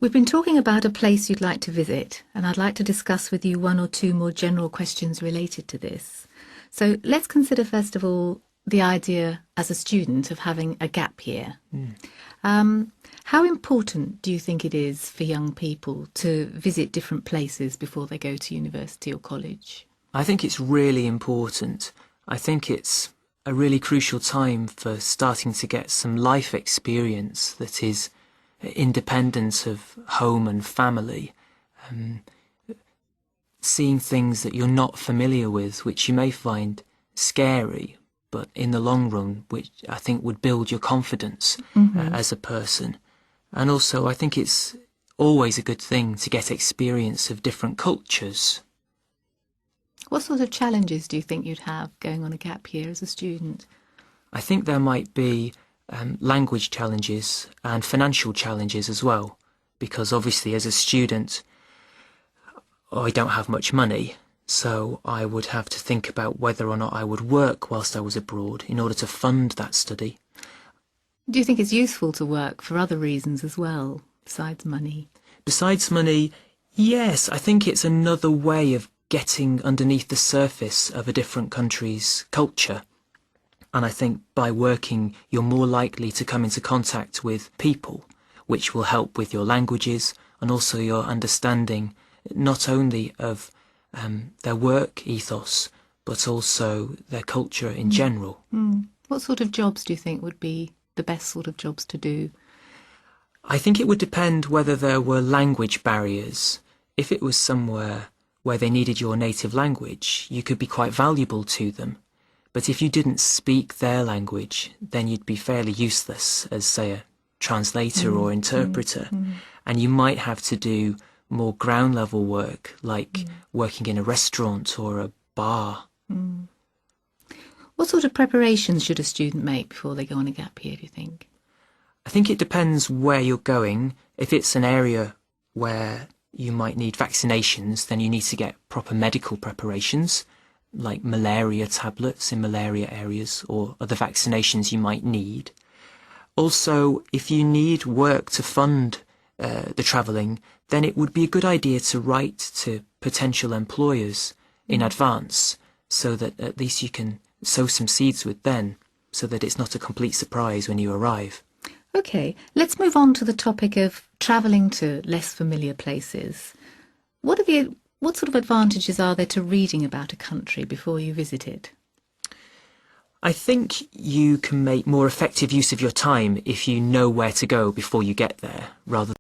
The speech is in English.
We've been talking about a place you'd like to visit, and I'd like to discuss with you one or two more general questions related to this. So let's consider, first of all, the idea as a student of having a gap year. How important do you think it is for young people to visit different places before they go to university or college? I think it's really important. I think it's a really crucial time for starting to get some life experience that is independent of home and family. Seeing things that you're not familiar with, which you may find scary, but in the long run, which I think would build your confidence as a person. And also, I think it's always a good thing to get experience of different cultures. What sort of challenges do you think you'd have going on a gap year as a student? I think there might be language challenges and financial challenges as well, because obviously as a student, I don't have much money, so I would have to think about whether or not I would work whilst I was abroad in order to fund that study. Do you think it's useful to work for other reasons as well, besides money? Besides money, yes, I think it's another way of getting underneath the surface of a different country's culture. And I think by working, you're more likely to come into contact with people, which will help with your languages and also your understanding not only of their work ethos, but also their culture in general. What sort of jobs do you think would be the best sort of jobs to do? I think it would depend whether there were language barriers. If it was somewhere where they needed your native language, you could be quite valuable to them. But if you didn't speak their language, then you'd be fairly useless as, say, a translator or interpreter. And you might have to do more ground level work, like working in a restaurant or a bar. What sort of preparations should a student make before they go on a gap year, do you think? I think it depends where you're going. If it's an area where you might need vaccinations, then you need to get proper medical preparations, like malaria tablets in malaria areas or other vaccinations you might need. Also, if you need work to fund the travelling, then it would be a good idea to write to potential employers in advance so that at least you can sow some seeds with them so that it's not a complete surprise when you arrive. Okay, let's move on to the topic of travelling to less familiar places. What sort of advantages are there to reading about a country before you visit it? I think you can make more effective use of your time if you know where to go before you get there, rather